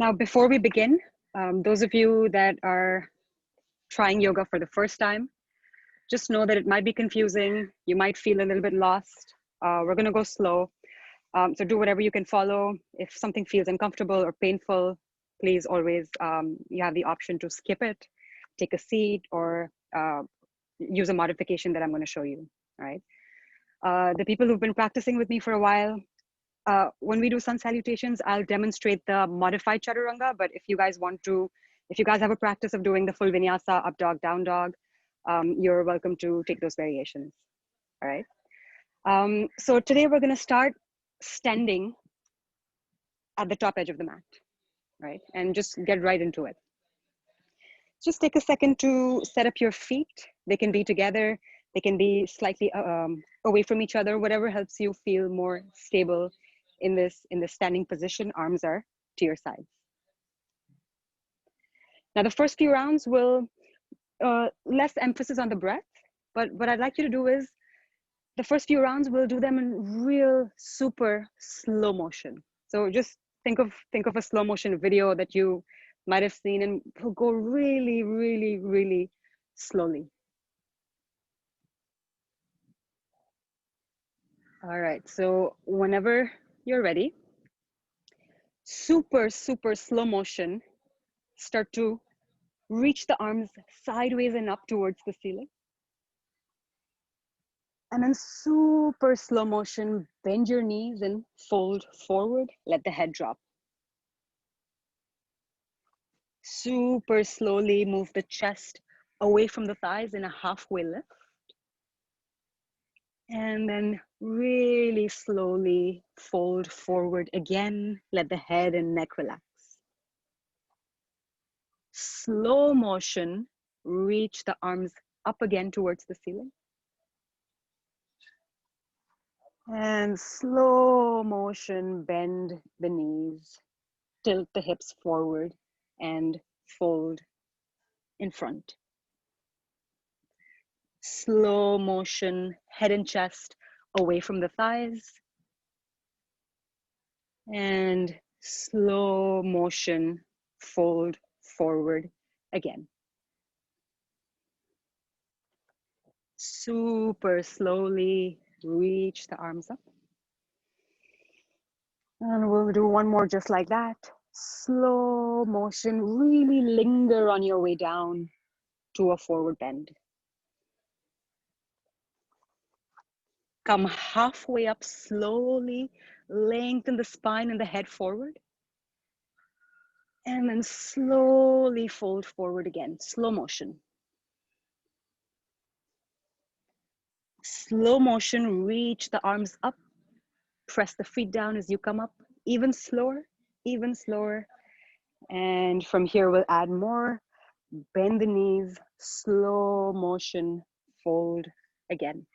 Now, before we begin, those of you that are trying yoga for the first time, just know that it might be confusing. You might feel a little bit lost. We're gonna go slow. So do whatever you can follow. If something feels uncomfortable or painful, please always, you have the option to skip it, take a seat, or use a modification that I'm gonna show you, all right? The people who've been practicing with me for a while, when we do sun salutations, I'll demonstrate the modified chaturanga, but if you guys want to, if you guys have a practice of doing the full vinyasa, up dog, down dog, you're welcome to take those variations, all right? So today we're gonna start standing at the top edge of the mat, right? And just get right into it. Just take a second to set up your feet. They can be together, they can be slightly away from each other, whatever helps you feel more stable in this standing position. Arms are to your sides. Now the first few rounds will less emphasis on the breath, but what I'd like you to do is the first few rounds we'll do them in real super slow motion. So just think of a slow motion video that you might have seen, and we'll go really, really, really slowly. All right, so whenever you're ready, super, super slow motion, start to reach the arms sideways and up towards the ceiling. And then super slow motion, bend your knees and fold forward, let the head drop. Super slowly move the chest away from the thighs in a halfway lift. And then really slowly fold forward again. Let the head and neck relax. Slow motion, reach the arms up again towards the ceiling. And slow motion, bend the knees, tilt the hips forward and fold in front. Slow motion, head and chest away from the thighs. And slow motion, fold forward again. Super slowly reach the arms up. And we'll do one more just like that. Slow motion, really linger on your way down to a forward bend. Come halfway up slowly, lengthen the spine and the head forward. And then slowly fold forward again, slow motion. Slow motion, reach the arms up, press the feet down as you come up, even slower, even slower. And from here, we'll add more, bend the knees, slow motion, fold again.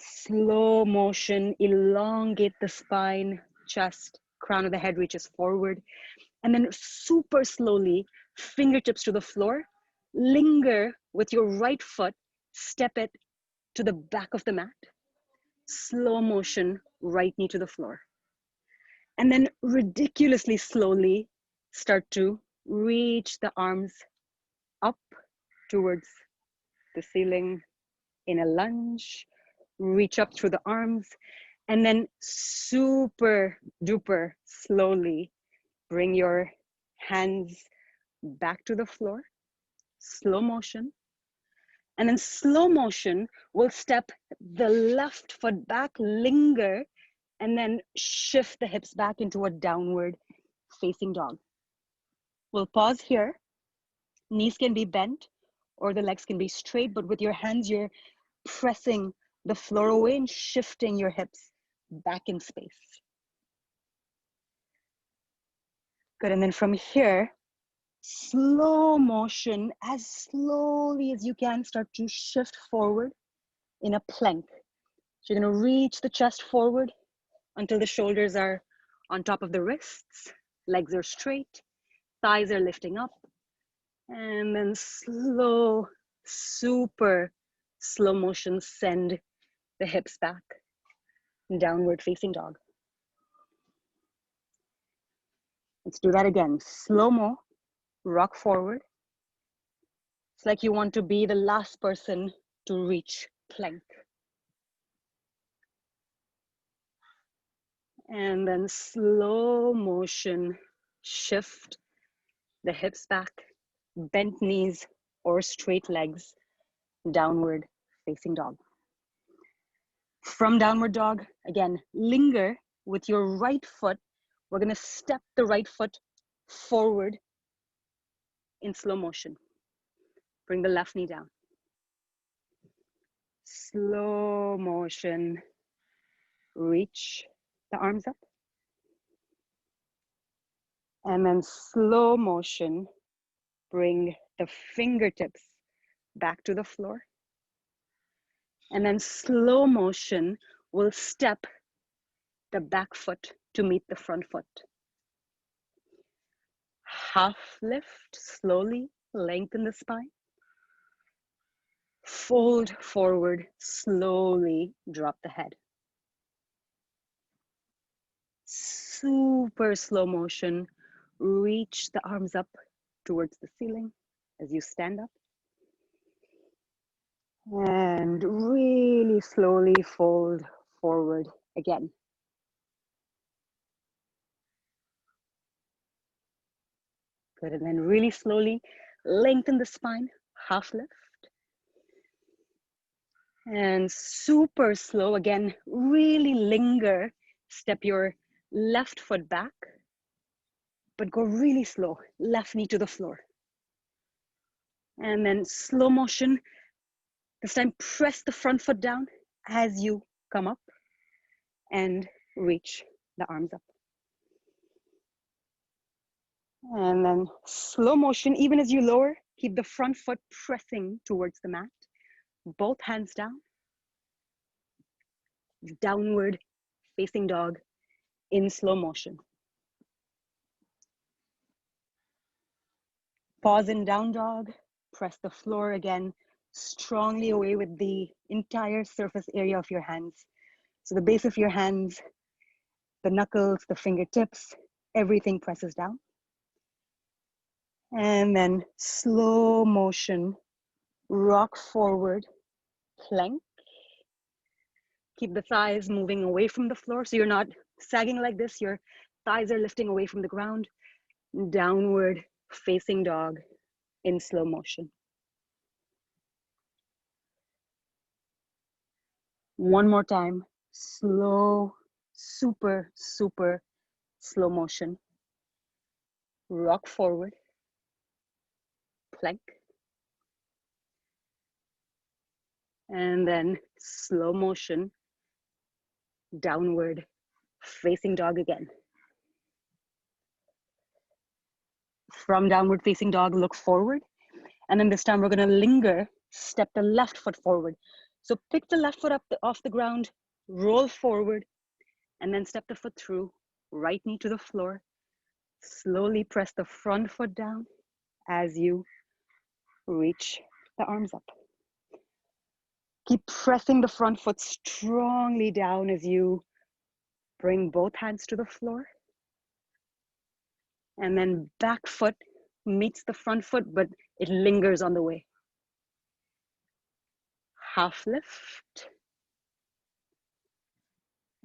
Slow motion, elongate the spine, chest, crown of the head reaches forward. And then super slowly, fingertips to the floor, linger with your right foot, step it to the back of the mat. Slow motion, right knee to the floor. And then ridiculously slowly, start to reach the arms up towards the ceiling in a lunge, reach up through the arms, and then super duper slowly bring your hands back to the floor, slow motion. And then slow motion, we'll step the left foot back, linger, and then shift the hips back into a downward facing dog. We'll pause here. Knees can be bent or the legs can be straight, but with your hands, you're pressing the floor away and shifting your hips back in space. Good, and then from here, slow motion, as slowly as you can, start to shift forward in a plank. So you're gonna reach the chest forward until the shoulders are on top of the wrists, legs are straight, thighs are lifting up, and then slow, super slow motion, send the hips back, downward facing dog. Let's do that again. Slow-mo, rock forward. It's like you want to be the last person to reach plank. And then slow motion, shift the hips back, bent knees or straight legs, downward facing dog. From downward dog, again, linger with your right foot. We're gonna step the right foot forward in slow motion. Bring the left knee down. Slow motion, reach the arms up. And then slow motion, bring the fingertips back to the floor. And then slow motion, we'll step the back foot to meet the front foot. Half lift, slowly lengthen the spine. Fold forward, slowly drop the head. Super slow motion, reach the arms up towards the ceiling as you stand up. And really slowly fold forward again. Good, and then really slowly lengthen the spine, half lift. And super slow, again, really linger. Step your left foot back, but go really slow, left knee to the floor. And then slow motion, this time press the front foot down as you come up and reach the arms up. And then slow motion, even as you lower, keep the front foot pressing towards the mat. Both hands down. Downward facing dog in slow motion. Pause in down dog, press the floor again, strongly away with the entire surface area of your hands. So the base of your hands, the knuckles, the fingertips, everything presses down. And then slow motion, rock forward, plank. Keep the thighs moving away from the floor so you're not sagging like this. Your thighs are lifting away from the ground. Downward facing dog in slow motion. One more time, slow, super, super slow motion. Rock forward, plank. And then slow motion, downward facing dog again. From downward facing dog, look forward. And then this time we're gonna linger, step the left foot forward. So pick the left foot up off the ground, roll forward, and then step the foot through, right knee to the floor. Slowly press the front foot down as you reach the arms up. Keep pressing the front foot strongly down as you bring both hands to the floor. And then back foot meets the front foot, but it lingers on the way. Half lift.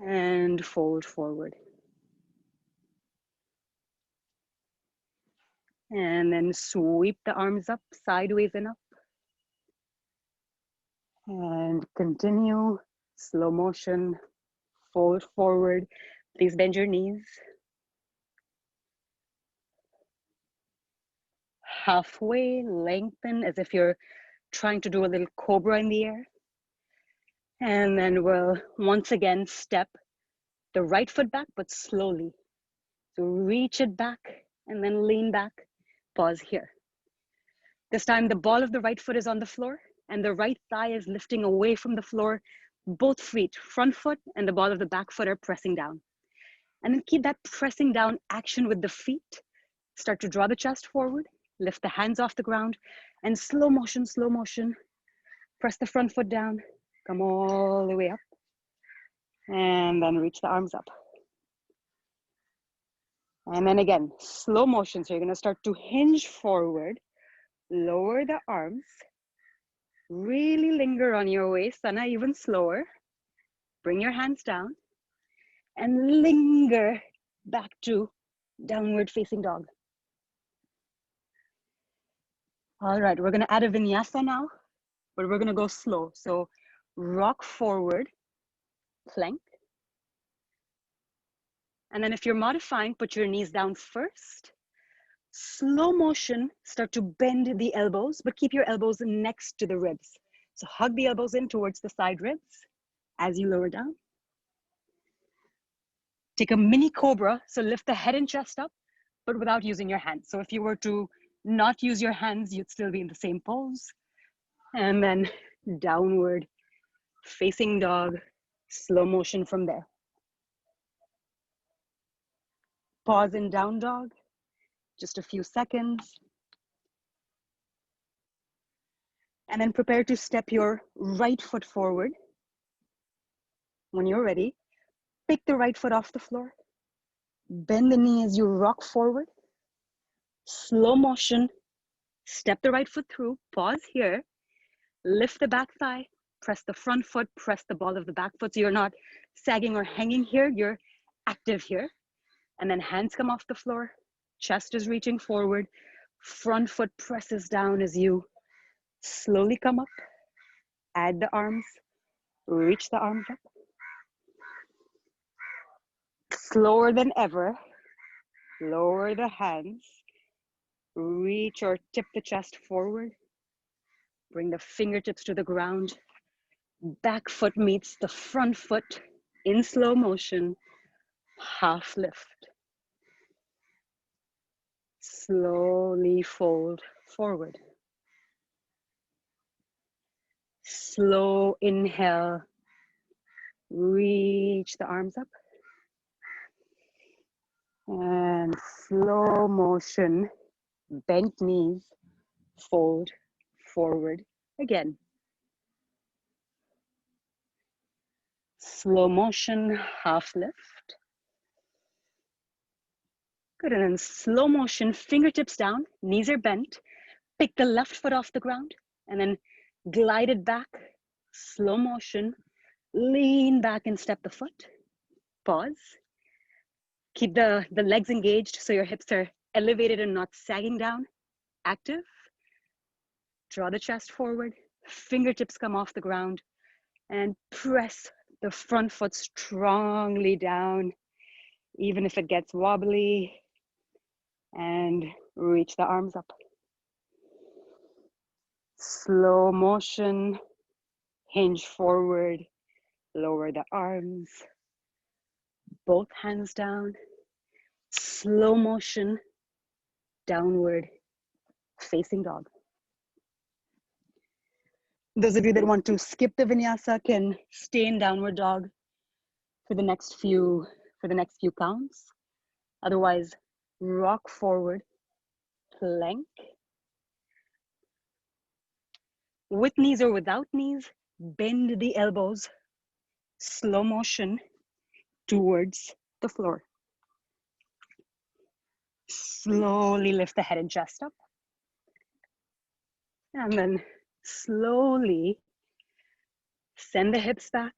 And fold forward. And then sweep the arms up, sideways and up. And continue, slow motion, fold forward. Please bend your knees. Halfway, lengthen as if you're trying to do a little cobra in the air. And then we'll once again step the right foot back, but slowly. So reach it back and then lean back, pause here. This time the ball of the right foot is on the floor and the right thigh is lifting away from the floor. Both feet, front foot and the ball of the back foot are pressing down. And then keep that pressing down action with the feet. Start to draw the chest forward, lift the hands off the ground, and slow motion, press the front foot down, come all the way up, and then reach the arms up. And then again, slow motion. So you're gonna start to hinge forward, lower the arms, really linger on your waist, and even slower. Bring your hands down and linger back to downward facing dog. All right, we're gonna add a vinyasa now, but we're gonna go slow. So rock forward, plank. And then if you're modifying, put your knees down first. Slow motion, start to bend the elbows, but keep your elbows next to the ribs. So hug the elbows in towards the side ribs as you lower down. Take a mini cobra, so lift the head and chest up, but without using your hands. So if you were to not use your hands, you'd still be in the same pose. And then downward facing dog, slow motion from there. Pause in down dog, just a few seconds. And then prepare to step your right foot forward. When you're ready, pick the right foot off the floor. Bend the knee as you rock forward. Slow motion, step the right foot through, pause here, lift the back thigh, press the front foot, press the ball of the back foot so you're not sagging or hanging here, you're active here. And then hands come off the floor, chest is reaching forward, front foot presses down as you slowly come up, add the arms, reach the arms up. Slower than ever, lower the hands, reach or tip the chest forward, bring the fingertips to the ground, back foot meets the front foot in slow motion, half lift. Slowly fold forward. Slow inhale, reach the arms up. And slow motion, bent knees, fold forward again. Slow motion, half lift. Good, and then slow motion, fingertips down, knees are bent. Pick the left foot off the ground and then glide it back. Slow motion, lean back and step the foot. Pause. Keep the legs engaged so your hips are elevated and not sagging down. Active. Draw the chest forward. Fingertips come off the ground and press the front foot strongly down, even if it gets wobbly, and reach the arms up. Slow motion, hinge forward, lower the arms, both hands down, slow motion, downward facing dog. Those of you that want to skip the vinyasa can stay in downward dog for the next few counts. Otherwise, rock forward, plank. With knees or without knees, bend the elbows, slow motion towards the floor. Slowly lift the head and chest up. And then slowly send the hips back,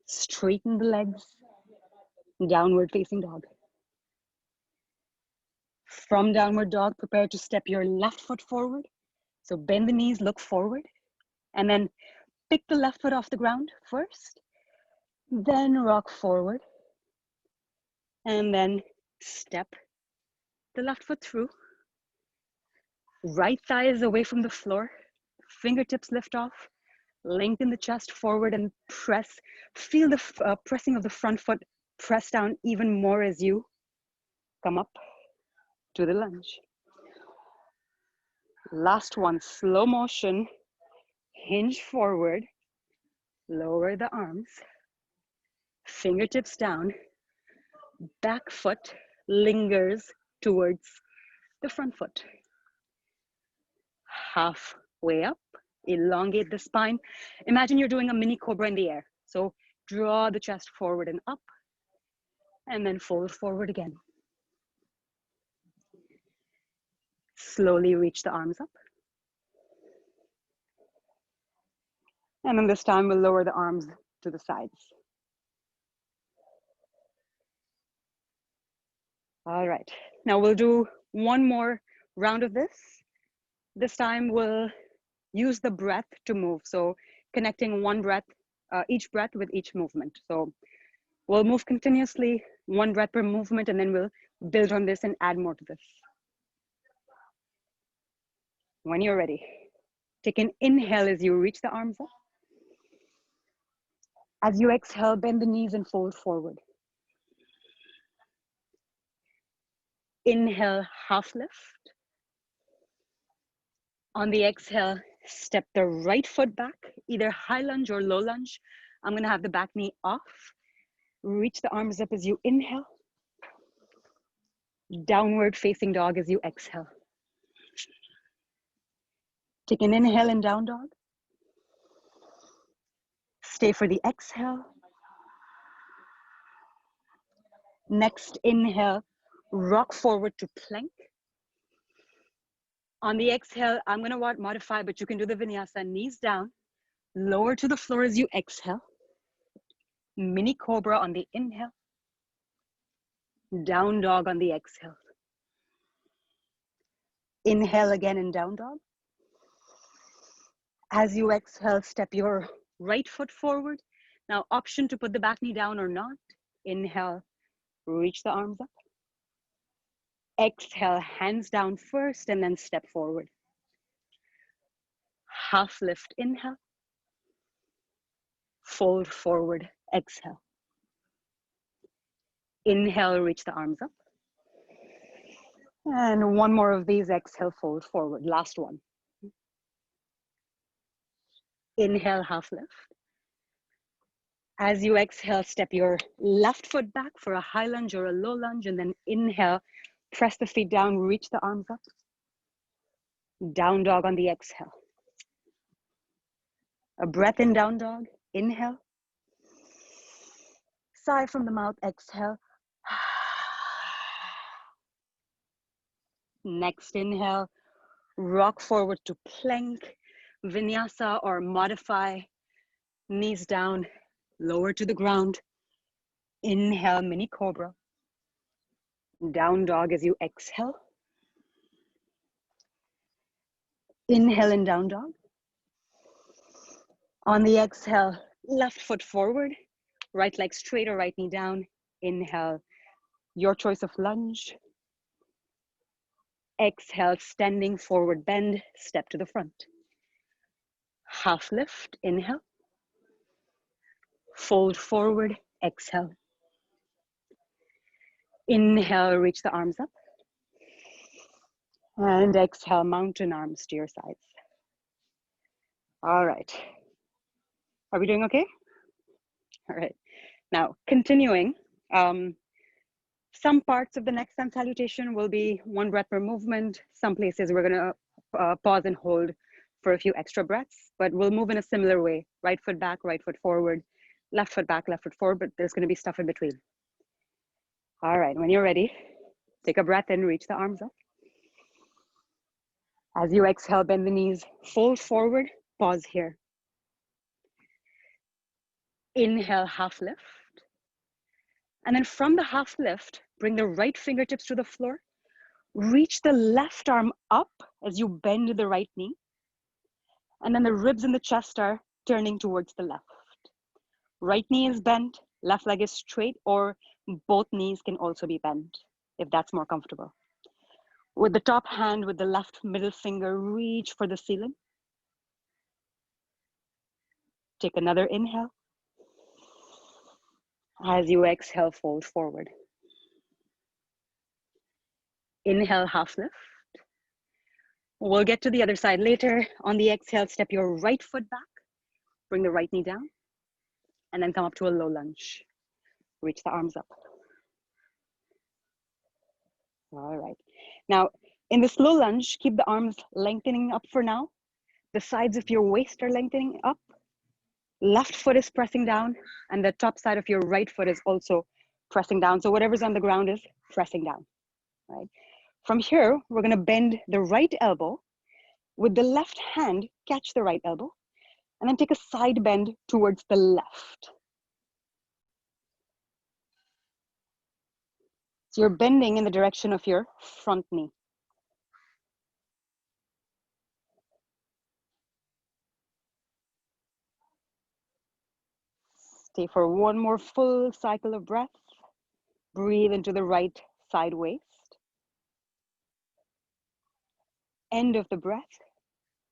straighten the legs, downward facing dog. From downward dog, prepare to step your left foot forward. So bend the knees, look forward, and then pick the left foot off the ground first, then rock forward, and then step the left foot through. Right thigh is away from the floor, fingertips lift off, lengthen the chest forward and press. Feel the pressing of the front foot press down even more as you come up to the lunge. Last one, slow motion, hinge forward, lower the arms, fingertips down, back foot lingers towards the front foot. Halfway up, elongate the spine. Imagine you're doing a mini cobra in the air. So draw the chest forward and up, and then fold forward again. Slowly reach the arms up. And then this time we'll lower the arms to the sides. All right, now we'll do one more round of this. This time we'll use the breath to move. So connecting one breath, each breath with each movement. So we'll move continuously, one breath per movement, and then we'll build on this and add more to this. When you're ready, take an inhale as you reach the arms up. As you exhale, bend the knees and fold forward. Inhale, half lift. On the exhale, step the right foot back, either high lunge or low lunge. I'm gonna have the back knee off. Reach the arms up as you inhale. Downward facing dog as you exhale. Take an inhale in down dog. Stay for the exhale. Next inhale, rock forward to plank. On the exhale, I'm gonna modify, but you can do the vinyasa, knees down, lower to the floor as you exhale. Mini cobra on the inhale. Down dog on the exhale. Inhale again in down dog. As you exhale, step your right foot forward. Now, option to put the back knee down or not. Inhale, reach the arms up. Exhale, hands down first and then step forward. Half lift, inhale. Fold forward, exhale. Inhale, reach the arms up. And one more of these, exhale, fold forward. Last one. Inhale, half lift. As you exhale, step your left foot back for a high lunge or a low lunge, and then inhale, press the feet down, reach the arms up. Down dog on the exhale. A breath in down dog, inhale. Sigh from the mouth, exhale. Next inhale, rock forward to plank, vinyasa or modify, knees down, lower to the ground. Inhale, mini cobra. Down dog as you exhale. Inhale in down dog. On the exhale, left foot forward, right leg straight or right knee down. Inhale, your choice of lunge. Exhale, standing forward bend, step to the front. Half lift, inhale. Fold forward, exhale. Inhale, reach the arms up. And exhale, mountain arms to your sides. All right. Are we doing okay? All right. Now, continuing, some parts of the next time salutation will be one breath per movement. Some places we're gonna pause and hold for a few extra breaths, but we'll move in a similar way. Right foot back, right foot forward, left foot back, left foot forward, but there's gonna be stuff in between. All right, when you're ready, take a breath in, reach the arms up. As you exhale, bend the knees, fold forward, pause here. Inhale, half lift. And then from the half lift, bring the right fingertips to the floor. Reach the left arm up as you bend the right knee. And then the ribs in the chest are turning towards the left. Right knee is bent, left leg is straight, or both knees can also be bent if that's more comfortable. With the top hand, with the left middle finger, reach for the ceiling. Take another inhale. As you exhale, fold forward. Inhale, half lift. We'll get to the other side later. On the exhale, step your right foot back. Bring the right knee down. And then come up to a low lunge. Reach the arms up. All right. Now, in this low lunge, keep the arms lengthening up for now. The sides of your waist are lengthening up. Left foot is pressing down, and the top side of your right foot is also pressing down. So whatever's on the ground is pressing down, right? From here, we're gonna bend the right elbow with the left hand, catch the right elbow, and then take a side bend towards the left. So you're bending in the direction of your front knee. Stay for one more full cycle of breath. Breathe into the right side waist. End of the breath.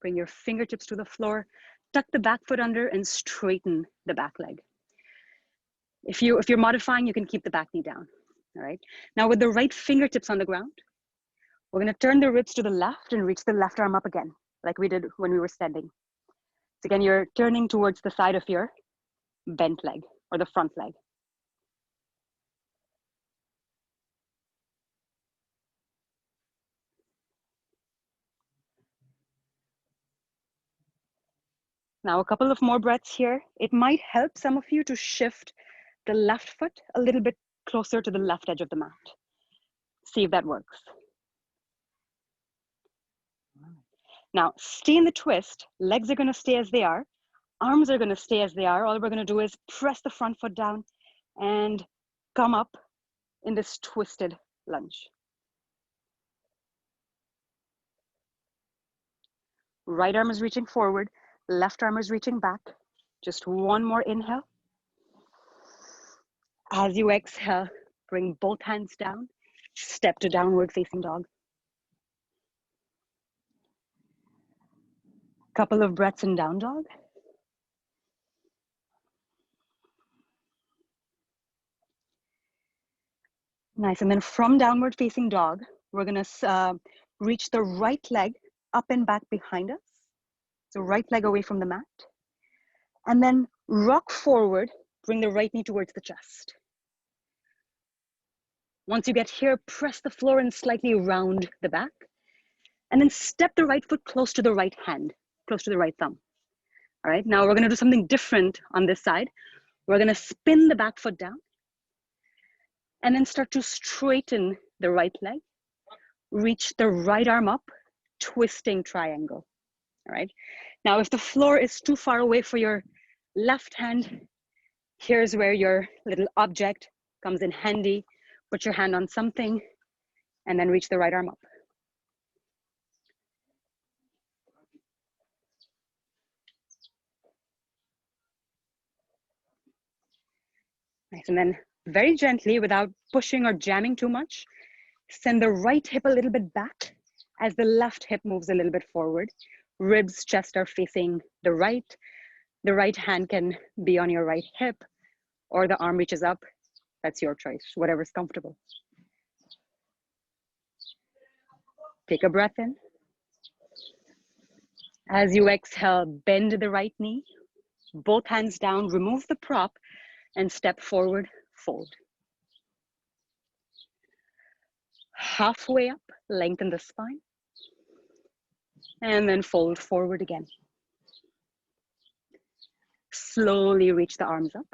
Bring your fingertips to the floor. Tuck the back foot under and straighten the back leg. If you're modifying, you can keep the back knee down. All right. Now with the right fingertips on the ground, we're going to turn the ribs to the left and reach the left arm up again, like we did when we were standing. So again, you're turning towards the side of your bent leg or the front leg. Now a couple of more breaths here. It might help some of you to shift the left foot a little bit closer to the left edge of the mat. See if that works. Now stay in the twist. Legs are going to stay as they are. Arms are going to stay as they are. All we're going to do is press the front foot down and come up in this twisted lunge. Right arm is reaching forward. Left arm is reaching back. Just one more inhale. As you exhale, bring both hands down. Step to downward facing dog. Couple of breaths in down dog. Nice, and then from downward facing dog, we're gonna reach the right leg up and back behind us. So right leg away from the mat. And then rock forward, bring the right knee towards the chest. Once you get here, press the floor and slightly round the back. And then step the right foot close to the right hand, close to the right thumb. All right, now we're gonna do something different on this side. We're gonna spin the back foot down and then start to straighten the right leg. Reach the right arm up, twisting triangle. All right, now if the floor is too far away for your left hand, here's where your little object comes in handy. Put your hand on something and then reach the right arm up. Nice, and then very gently, without pushing or jamming too much, send the right hip a little bit back as the left hip moves a little bit forward. Ribs, chest are facing the right. The right hand can be on your right hip or the arm reaches up. That's your choice, whatever's comfortable. Take a breath in. As you exhale, bend the right knee, both hands down, remove the prop and step forward, fold. Halfway up, lengthen the spine and then fold forward again. Slowly reach the arms up.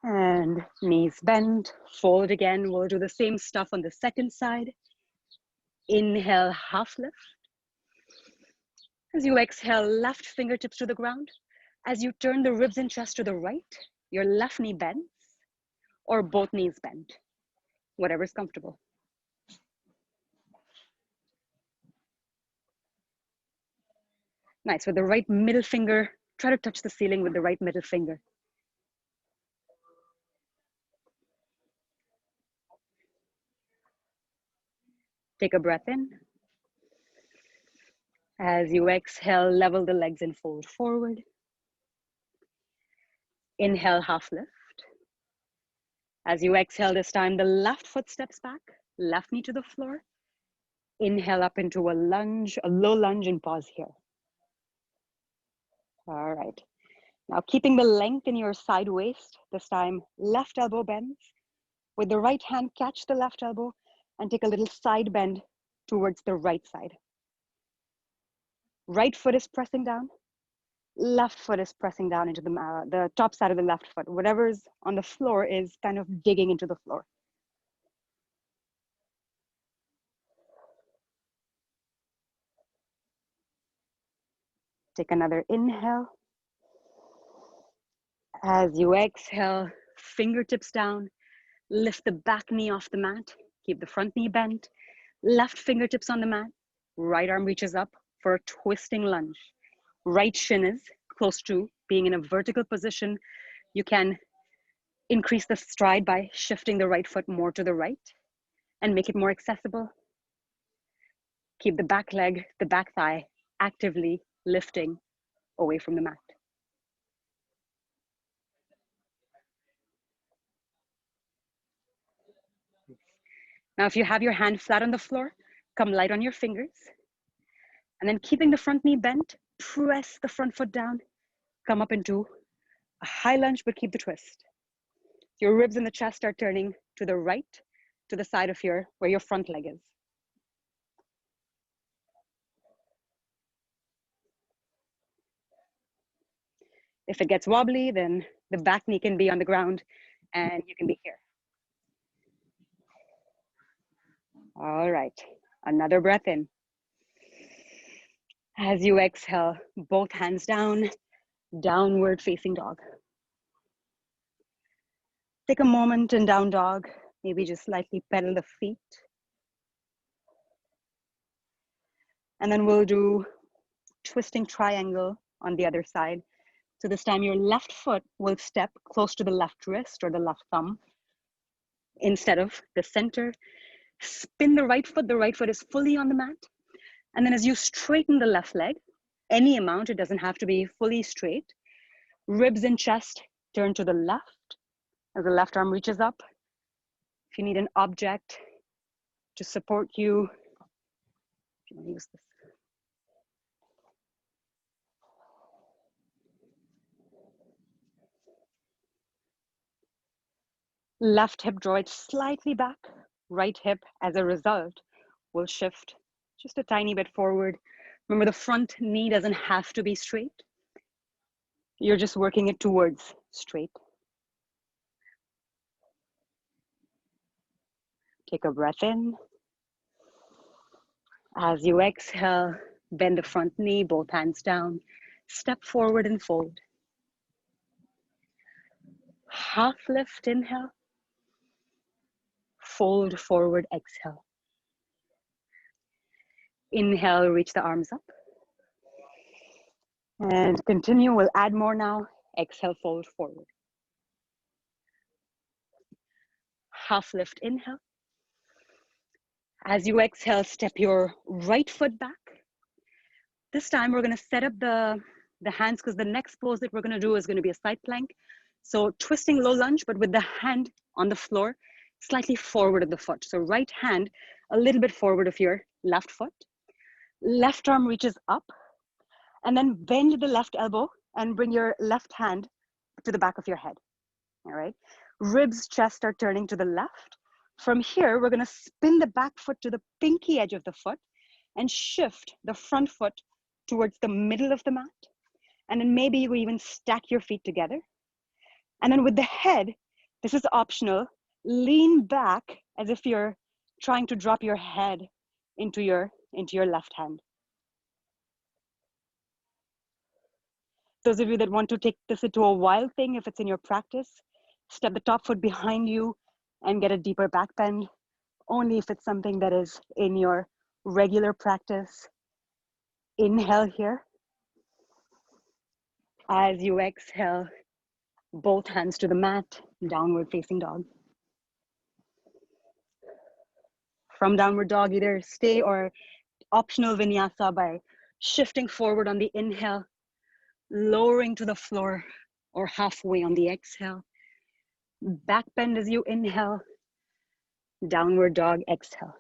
And knees bend, fold again. We'll do the same stuff on the second side. Inhale, half lift. As you exhale, left fingertips to the ground. As you turn the ribs and chest to the right, your left knee bends or both knees bend, whatever's comfortable. Nice, with the right middle finger, try to touch the ceiling with the right middle finger. Take a breath in. As you exhale, level the legs and fold forward. Inhale, half lift. As you exhale this time, the left foot steps back, left knee to the floor. Inhale up into a lunge, a low lunge, and pause here. All right. Now keeping the length in your side waist, this time left elbow bends. With the right hand, catch the left elbow and take a little side bend towards the right side. Right foot is pressing down. Left foot is pressing down into the top side of the left foot. Whatever's on the floor is kind of digging into the floor. Take another inhale. As you exhale, fingertips down, lift the back knee off the mat, keep the front knee bent, left fingertips on the mat, right arm reaches up for a twisting lunge. Right shin is close to being in a vertical position. You can increase the stride by shifting the right foot more to the right and make it more accessible. Keep the back leg, the back thigh actively lifting away from the mat. Now, if you have your hand flat on the floor, come light on your fingers. And then keeping the front knee bent, press the front foot down, come up into a high lunge, but keep the twist. Your ribs in the chest are turning to the right, to the side of where your front leg is. If it gets wobbly, then the back knee can be on the ground and you can be here. All right, another breath in. As you exhale, both hands down, downward facing dog. Take a moment in down dog, maybe just slightly pedal the feet. And then we'll do twisting triangle on the other side. So this time your left foot will step close to the left wrist or the left thumb instead of the center. Spin the right foot is fully on the mat. And then as you straighten the left leg, any amount, it doesn't have to be fully straight. Ribs and chest turn to the left as the left arm reaches up. If you need an object to support you, if you want to use this. Left hip droids slightly back, right hip as a result will shift just a tiny bit forward. Remember, the front knee doesn't have to be straight. You're just working it towards straight. Take a breath in. As you exhale, bend the front knee, both hands down, step forward and fold. Half lift, inhale. Fold forward, exhale. Inhale, reach the arms up. And continue, we'll add more now. Exhale, fold forward. Half lift, inhale. As you exhale, step your right foot back. This time we're gonna set up the hands because the next pose that we're gonna do is gonna be a side plank. So twisting low lunge, but with the hand on the floor, slightly forward of the foot. So right hand, a little bit forward of your left foot. Left arm reaches up, and then bend the left elbow and bring your left hand to the back of your head, all right? Ribs, chest are turning to the left. From here, we're gonna spin the back foot to the pinky edge of the foot and shift the front foot towards the middle of the mat. And then maybe you even stack your feet together. And then with the head, this is optional, lean back as if you're trying to drop your head into your left hand. Those of you that want to take this into a wild thing, if it's in your practice, step the top foot behind you and get a deeper back bend, only if it's something that is in your regular practice. Inhale here. As you exhale, both hands to the mat, downward facing dog. From downward dog, either stay or optional vinyasa by shifting forward on the inhale, lowering to the floor or halfway on the exhale. Back bend as you inhale, downward dog, exhale.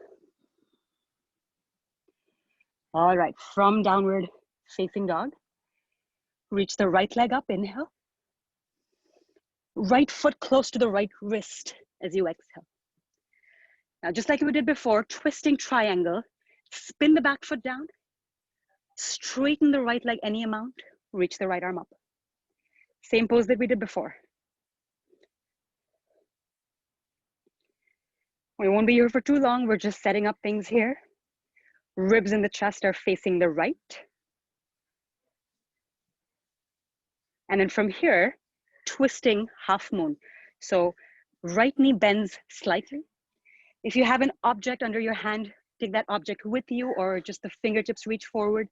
All right, from downward facing dog, reach the right leg up, inhale. Right foot close to the right wrist as you exhale. Now, just like we did before, twisting triangle, spin the back foot down, straighten the right leg any amount, reach the right arm up. Same pose that we did before. We won't be here for too long. We're just setting up things here. Ribs in the chest are facing the right. And then from here, twisting half moon. So right knee bends slightly. If you have an object under your hand, take that object with you, or just the fingertips reach forward.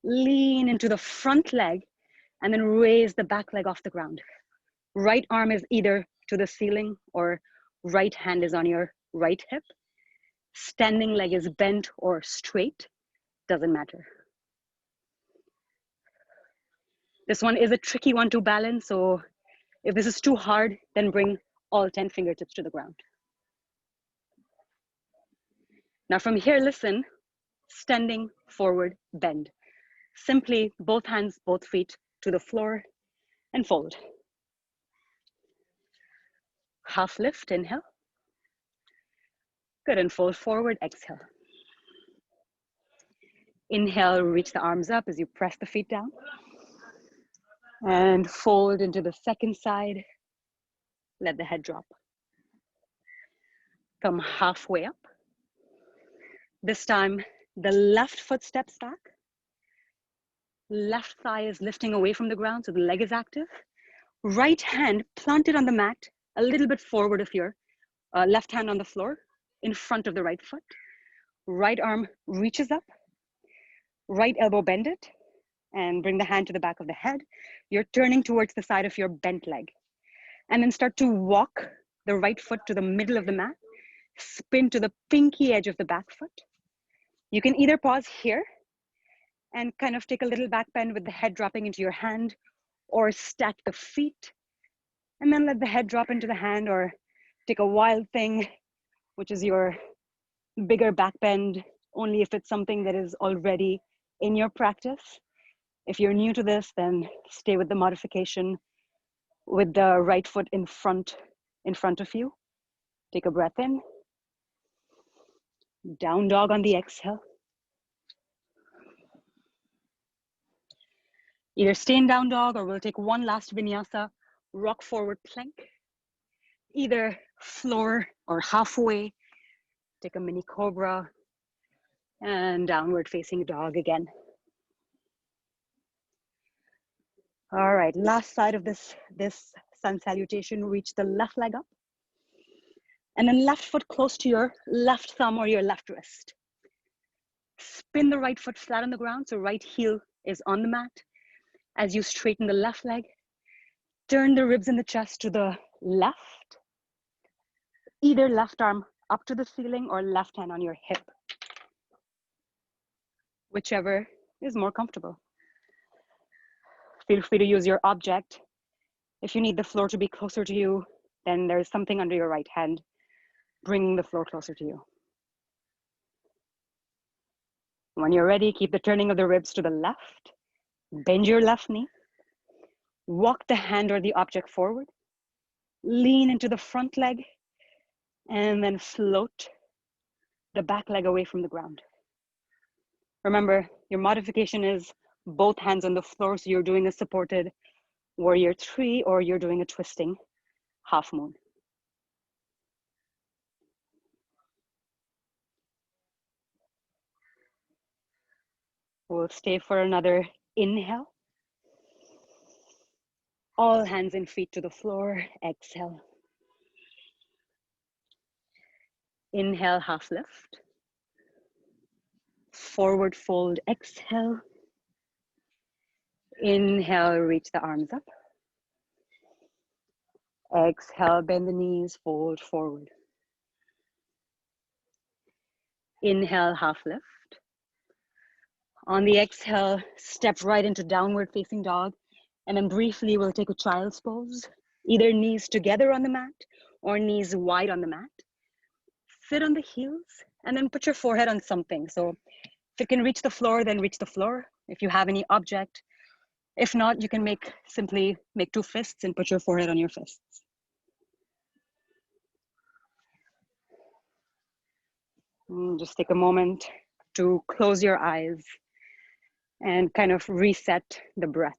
Lean into the front leg and then raise the back leg off the ground. Right arm is either to the ceiling or right hand is on your right hip. Standing leg is bent or straight, doesn't matter. This one is a tricky one to balance, so if this is too hard, then bring all 10 fingertips to the ground. Now from here, listen, standing, forward, bend. Simply both hands, both feet to the floor and fold. Half lift, inhale. Good, and fold forward, exhale. Inhale, reach the arms up as you press the feet down. And fold into the second side. Let the head drop. Come halfway up. This time, the left foot steps back. Left thigh is lifting away from the ground, so the leg is active. Right hand planted on the mat, a little bit forward of your left hand on the floor, in front of the right foot. Right arm reaches up. Right elbow bend it, and bring the hand to the back of the head. You're turning towards the side of your bent leg. And then start to walk the right foot to the middle of the mat. Spin to the pinky edge of the back foot. You can either pause here and kind of take a little back bend with the head dropping into your hand, or stack the feet and then let the head drop into the hand, or take a wild thing, which is your bigger back bend, only if it's something that is already in your practice. If you're new to this, then stay with the modification with the right foot in front of you. Take a breath in. Down dog on the exhale. Either stay in down dog, or we'll take one last vinyasa, rock forward plank. Either floor or halfway. Take a mini cobra and downward facing dog again. All right, last side of this sun salutation, reach the left leg up. And then left foot close to your left thumb or your left wrist. Spin the right foot flat on the ground, so right heel is on the mat. As you straighten the left leg, turn the ribs in the chest to the left. Either left arm up to the ceiling or left hand on your hip. Whichever is more comfortable. Feel free to use your object. If you need the floor to be closer to you, then there's something under your right hand, bringing the floor closer to you. When you're ready, keep the turning of the ribs to the left. Bend your left knee. Walk the hand or the object forward. Lean into the front leg, and then float the back leg away from the ground. Remember, your modification is both hands on the floor, so you're doing a supported warrior 3, or you're doing a twisting half moon. We'll stay for another inhale. All hands and feet to the floor, exhale. Inhale, half lift. Forward fold, exhale. Inhale, reach the arms up. Exhale, bend the knees, fold forward. Inhale, half lift. On the exhale, step right into downward facing dog. And then briefly, we'll take a child's pose. Either knees together on the mat or knees wide on the mat. Sit on the heels and then put your forehead on something. So if it can reach the floor, then reach the floor. If you have any object. If not, you can simply make 2 fists and put your forehead on your fists. Just take a moment to close your eyes and kind of reset the breath.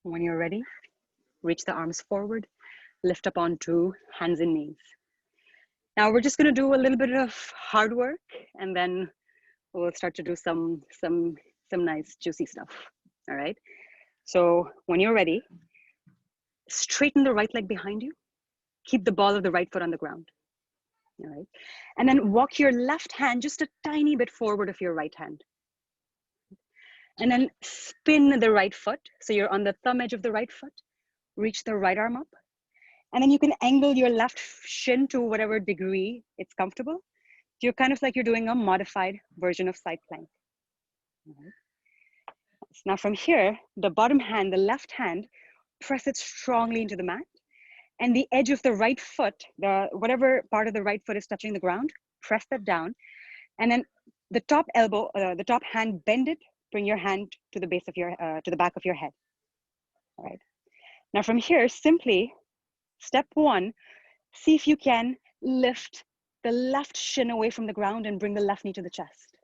When you're ready, reach the arms forward, lift up onto hands and knees. Now we're just gonna do a little bit of hard work, and then we'll start to do some nice juicy stuff, all right? So when you're ready, straighten the right leg behind you, keep the ball of the right foot on the ground, all right? And then walk your left hand just a tiny bit forward of your right hand. And then spin the right foot. So you're on the thumb edge of the right foot, reach the right arm up. And then you can angle your left shin to whatever degree it's comfortable. You're kind of like you're doing a modified version of side plank. Right. So now from here, the bottom hand, the left hand, press it strongly into the mat. And the edge of the right foot, whatever part of the right foot is touching the ground, press that down. And then the top elbow, the top hand, bend it. Bring your hand to the base of your, to the back of your head. All right. Now from here, simply step one, see if you can lift the left shin away from the ground and bring the left knee to the chest.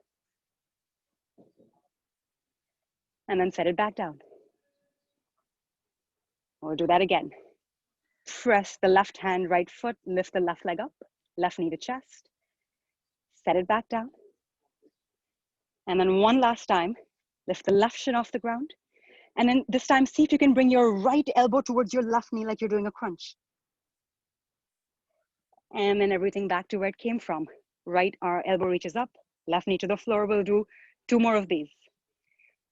And then set it back down. We'll do that again. Press the left hand, right foot, lift the left leg up, left knee to chest. Set it back down. And then one last time, lift the left shin off the ground. And then this time, see if you can bring your right elbow towards your left knee like you're doing a crunch. And then everything back to where it came from. Right elbow reaches up, left knee to the floor. We'll do 2 more of these.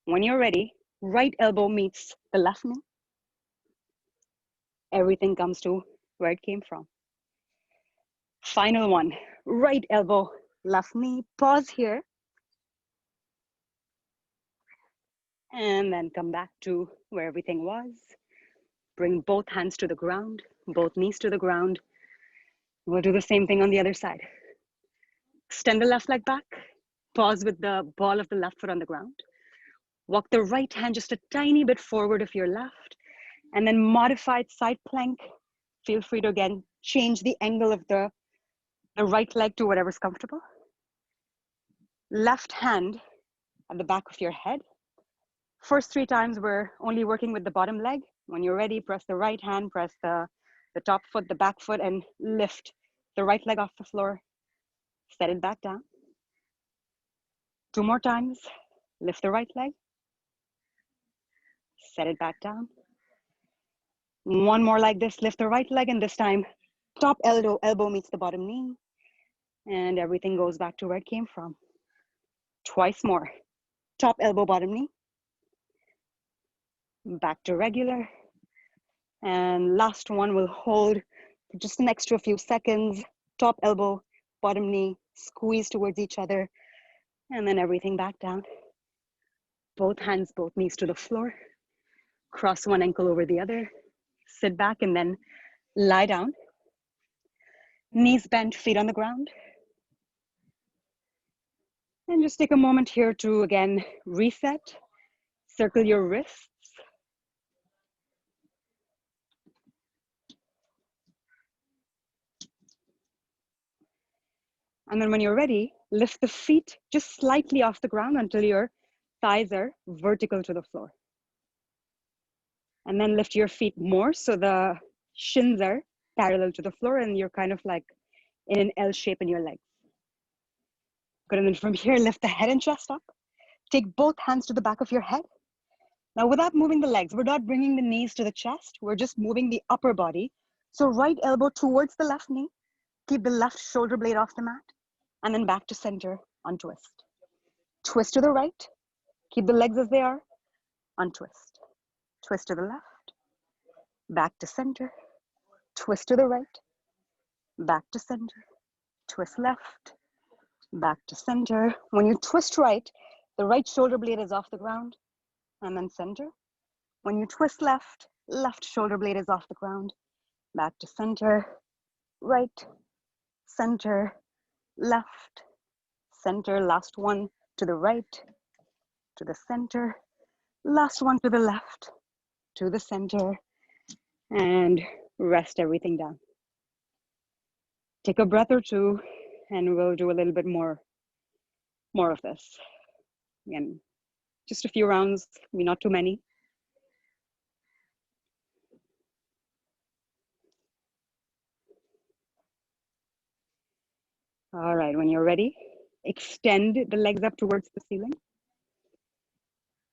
When you're ready, right elbow meets the left knee. Everything comes to where it came from. Final one, right elbow, left knee. Pause here. And then come back to where everything was. Bring both hands to the ground, both knees to the ground. We'll do the same thing on the other side. Extend the left leg back. Pause with the ball of the left foot on the ground. Walk the right hand just a tiny bit forward of your left. And then modified side plank. Feel free to again change the angle of the right leg to whatever's comfortable. Left hand at the back of your head. First 3 times, we're only working with the bottom leg. When you're ready, press the right hand, press the top foot, the back foot, and lift the right leg off the floor. Set it back down. 2 more times. Lift the right leg. Set it back down. 1 more like this. Lift the right leg, and this time, top elbow meets the bottom knee. And everything goes back to where it came from. Twice more. Top elbow, bottom knee. Back to regular. And last one, we'll hold for just an extra few seconds. Top elbow, bottom knee, squeeze towards each other. And then everything back down. Both hands, both knees to the floor. Cross one ankle over the other. Sit back and then lie down. Knees bent, feet on the ground. And just take a moment here to, again, reset. Circle your wrists. And then when you're ready, lift the feet just slightly off the ground until your thighs are vertical to the floor. And then lift your feet more so the shins are parallel to the floor and you're kind of like in an L shape in your legs. Good, and then from here, lift the head and chest up. Take both hands to the back of your head. Now without moving the legs, we're not bringing the knees to the chest, we're just moving the upper body. So right elbow towards the left knee, keep the left shoulder blade off the mat, and then back to center, untwist. Twist to the right, keep the legs as they are, untwist. Twist to the left, back to center, twist to the right, back to center, twist left, back to center. When you twist right, the right shoulder blade is off the ground, and then center. When you twist left, left shoulder blade is off the ground, back to center, right, center, left, center, last one to the right, to the center, last one to the left, to the center, and rest everything down. Take a breath or two, and we'll do a little bit more of this. Again, just a few rounds, maybe not too many. All right, when you're ready, extend the legs up towards the ceiling.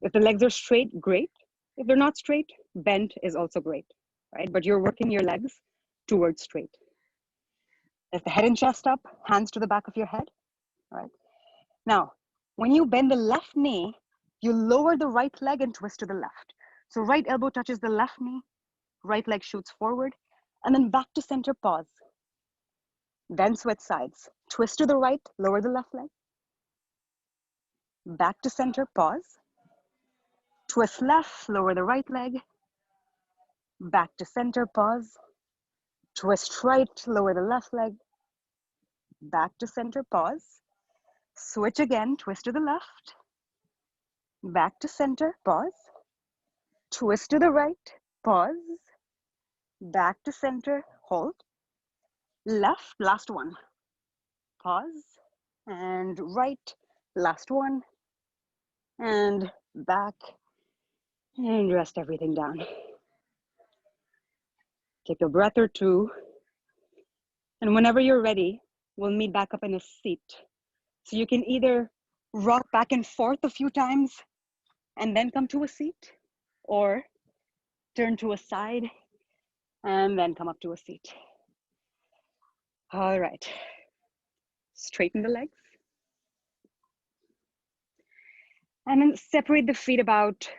If the legs are straight, great. If they're not straight, bent is also great, right? But you're working your legs towards straight. Lift the head and chest up, hands to the back of your head, right? Now, when you bend the left knee, you lower the right leg and twist to the left. So right elbow touches the left knee, right leg shoots forward, and then back to center, pause. Then switch sides. Twist to the right, lower the left leg. Back to center, pause. Twist left, lower the right leg. Back to center, pause. Twist right, lower the left leg. Back to center, pause. Switch again, twist to the left. Back to center, pause. Twist to the right, pause. Back to center, hold. Left, last one. Pause. And right, last one. And back. And rest everything down. Take a breath or two. And whenever you're ready, we'll meet back up in a seat. So you can either rock back and forth a few times and then come to a seat, or turn to a side and then come up to a seat. All right. Straighten the legs. And then separate the feet about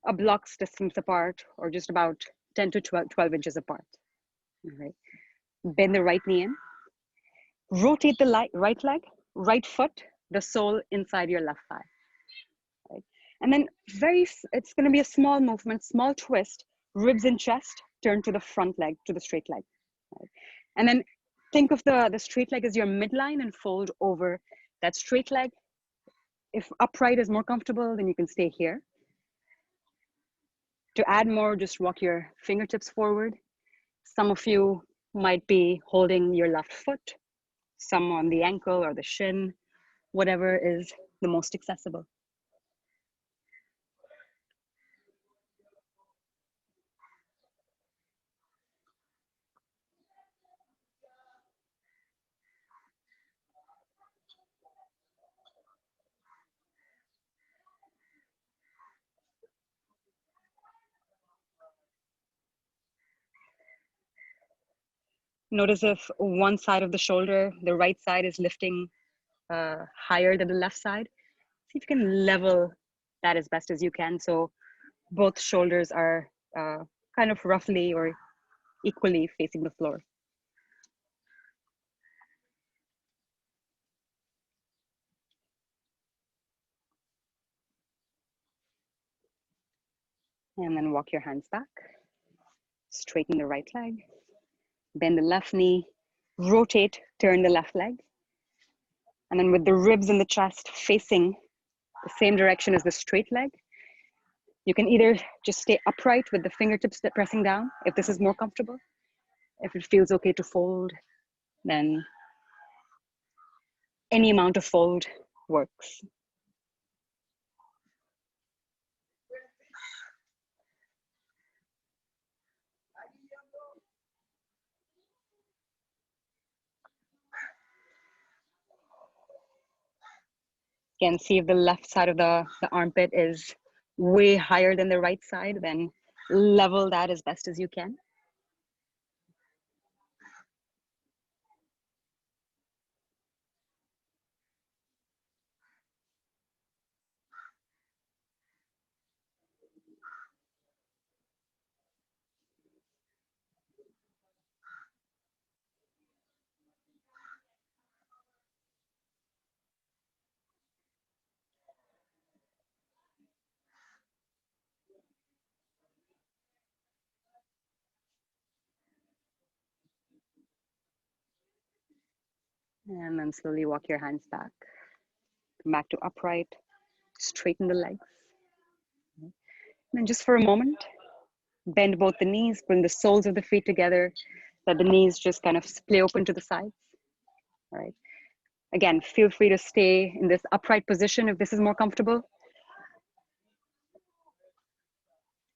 a block's distance apart, or just about 10 to 12 inches apart. All right. Bend the right knee in. Rotate the right leg, right foot, the sole inside your left thigh. Right. And then it's going to be a small movement, small twist, ribs and chest, turn to the front leg, to the straight leg. Right. And then think of the straight leg as your midline and fold over that straight leg. If upright is more comfortable, then you can stay here. To add more, just walk your fingertips forward. Some of you might be holding your left foot, some on the ankle or the shin, whatever is the most accessible. Notice if one side of the shoulder, the right side, is lifting higher than the left side. See if you can level that as best as you can. So both shoulders are kind of roughly or equally facing the floor. And then walk your hands back. Straighten the right leg. Bend the left knee. Rotate, turn the left leg. And then with the ribs in the chest facing the same direction as the straight leg, you can either just stay upright with the fingertips pressing down, if this is more comfortable. If it feels okay to fold, then any amount of fold works. Again, see if the left side of the armpit is way higher than the right side, then level that as best as you can. And then slowly walk your hands back. Come back to upright, straighten the legs. And then just for a moment, bend both the knees, bring the soles of the feet together, let the knees just kind of splay open to the sides. All right. Again, feel free to stay in this upright position if this is more comfortable.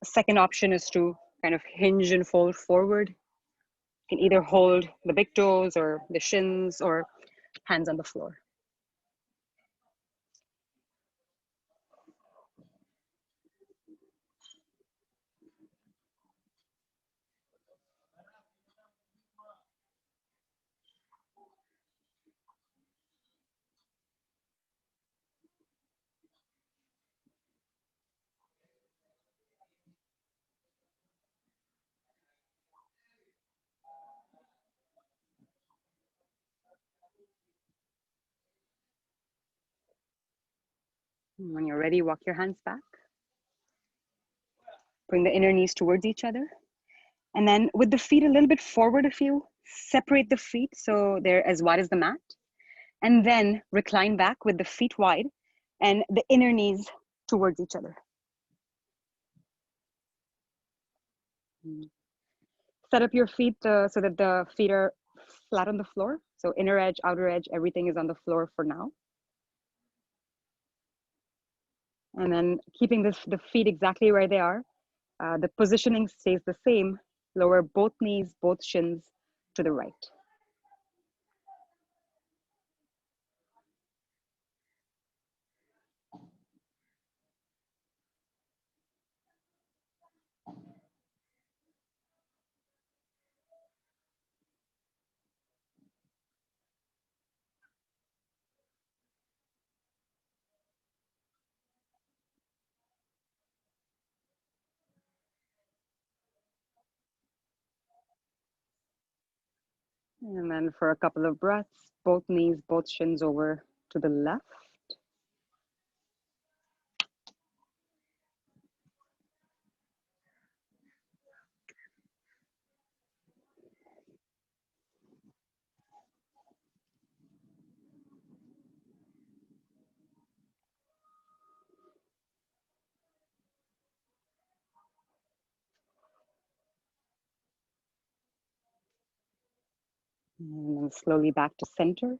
The second option is to kind of hinge and fold forward. You can either hold the big toes or the shins or hands on the floor. When you're ready, walk your hands back. Bring the inner knees towards each other. And then with the feet a little bit forward of you, separate the feet so they're as wide as the mat. And then recline back with the feet wide and the inner knees towards each other. Set up your feet so that the feet are flat on the floor. So inner edge, outer edge, everything is on the floor for now. And then keeping the feet exactly where they are. The positioning stays the same. Lower both knees, both shins to the right. And then for a couple of breaths, both knees, both shins over to the left. And then slowly back to center.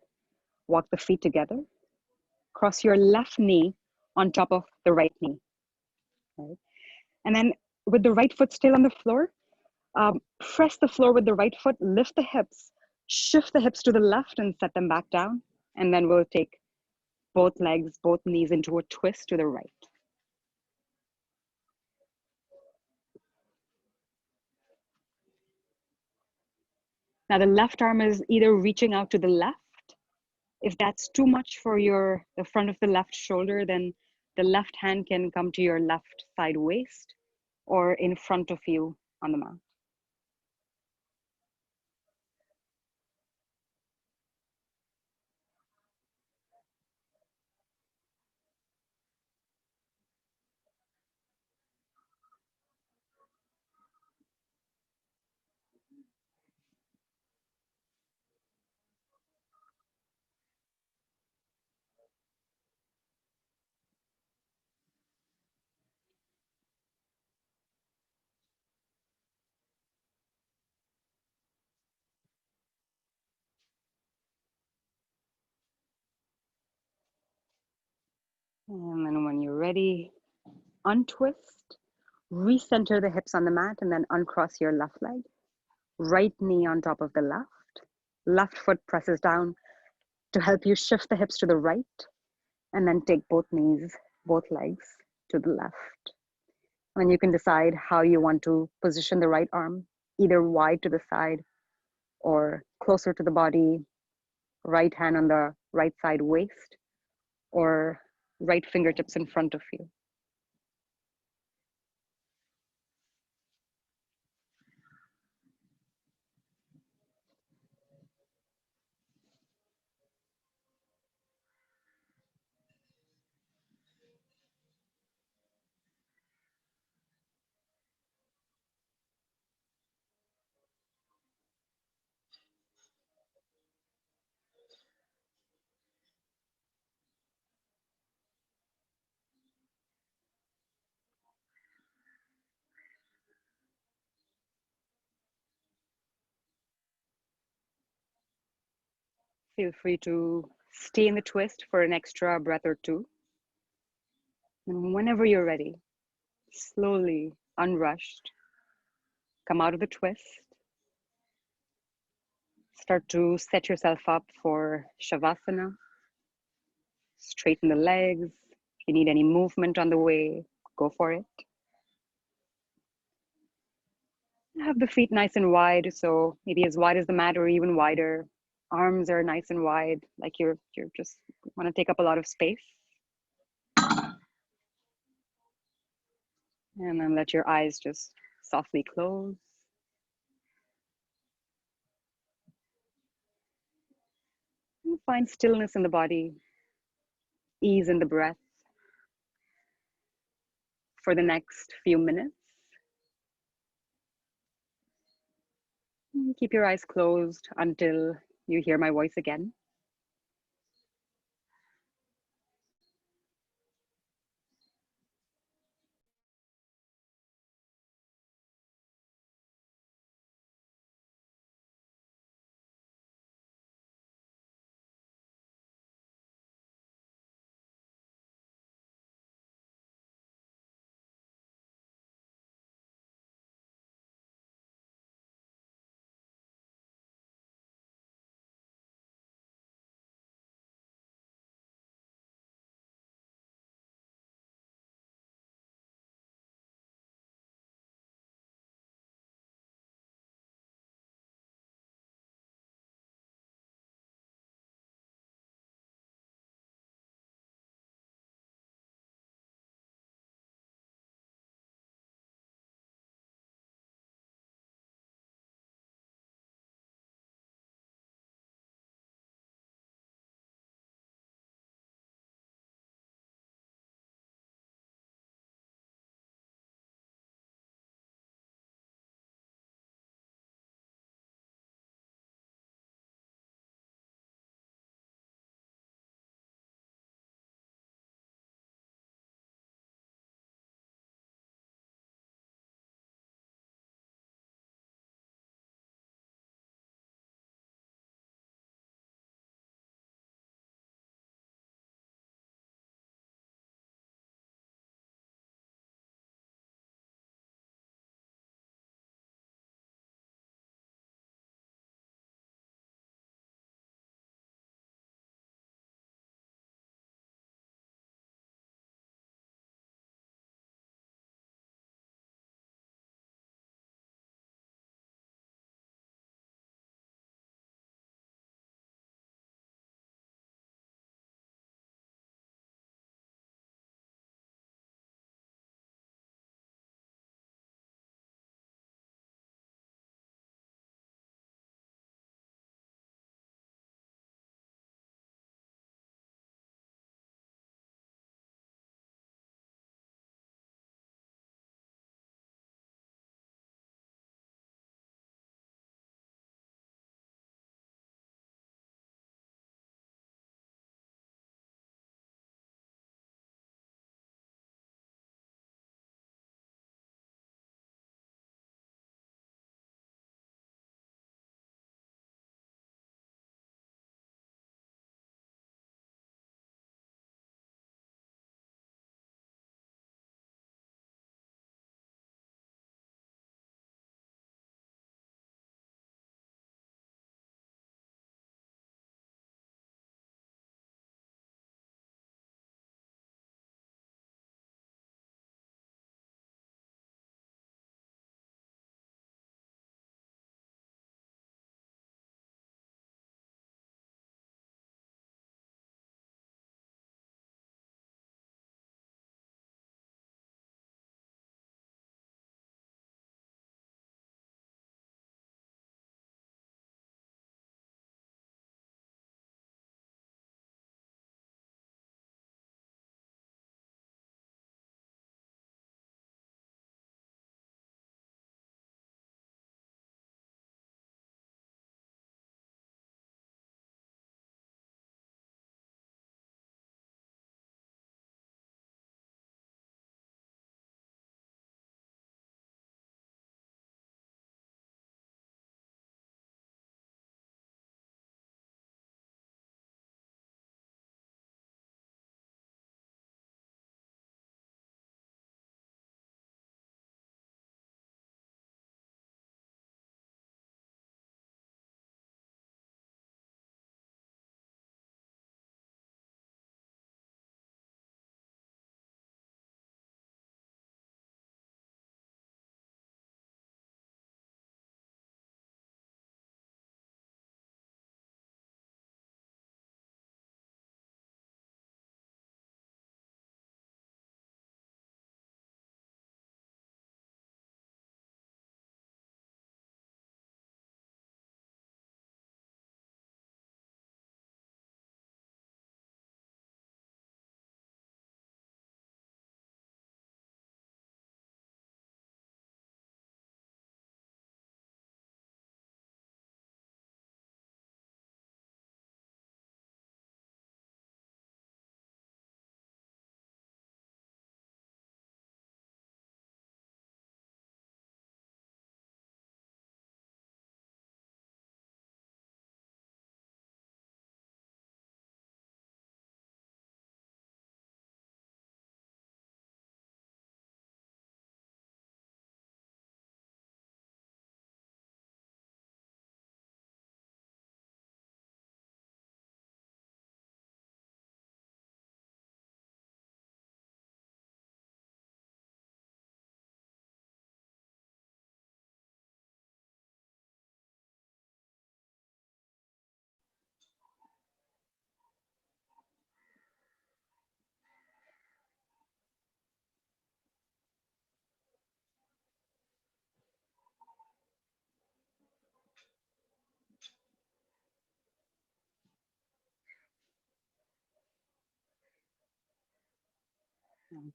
Walk the feet together. Cross your left knee on top of the right knee. Right? And then with the right foot still on the floor, press the floor with the right foot, lift the hips, shift the hips to the left and set them back down. And then we'll take both legs, both knees into a twist to the right. Now the left arm is either reaching out to the left. If that's too much for the front of the left shoulder, then the left hand can come to your left side waist or in front of you on the mat. And then when you're ready, untwist, recenter the hips on the mat, and then uncross your left leg. Right knee on top of the left. Left foot presses down to help you shift the hips to the right. And then take both knees, both legs to the left. And you can decide how you want to position the right arm, either wide to the side or closer to the body, right hand on the right side waist, or right fingertips in front of you. Feel free to stay in the twist for an extra breath or two. And whenever you're ready, slowly, unrushed, come out of the twist. Start to set yourself up for Shavasana. Straighten the legs. If you need any movement on the way, go for it. Have the feet nice and wide, so maybe as wide as the mat or even wider. Arms are nice and wide, like you're just want to take up a lot of space. And then let your eyes just softly close. And find stillness in the body, ease in the breath for the next few minutes. And keep your eyes closed until you hear my voice again.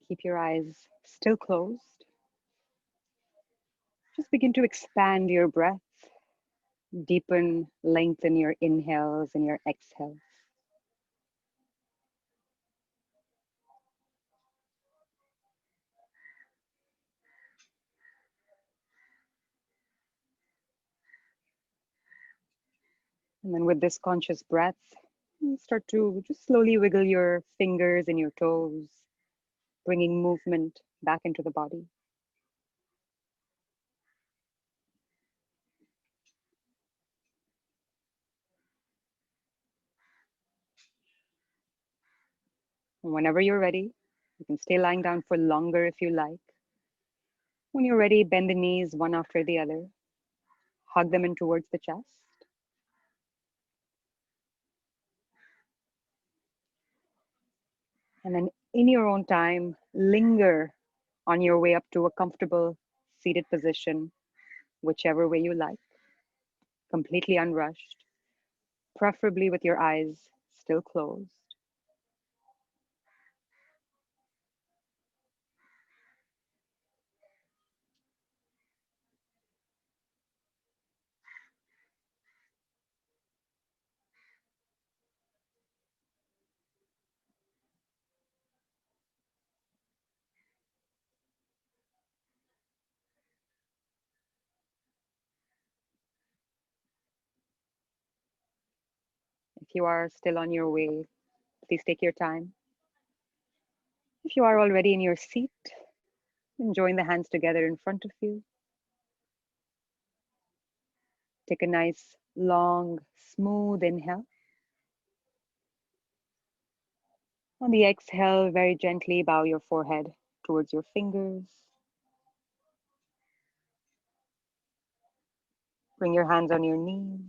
Keep your eyes still closed. Just begin to expand your breath, deepen, lengthen your inhales and your exhales. And then with this conscious breath, you start to just slowly wiggle your fingers and your toes, bringing movement back into the body. And whenever you're ready, you can stay lying down for longer if you like. When you're ready, bend the knees one after the other, hug them in towards the chest. And then in your own time, linger on your way up to a comfortable seated position, whichever way you like, completely unrushed, preferably with your eyes still closed. If you are still on your way, please take your time. If you are already in your seat, then join the hands together in front of you. Take a nice, long, smooth inhale. On the exhale, very gently bow your forehead towards your fingers. Bring your hands on your knees.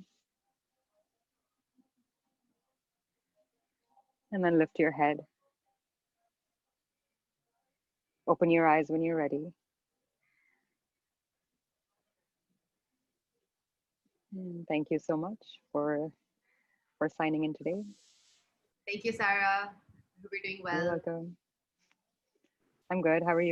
And then lift your head. Open your eyes when you're ready. And thank you so much for signing in today. Thank you, Sarah. Hope you're doing You're well. welcome. I'm good. How are you?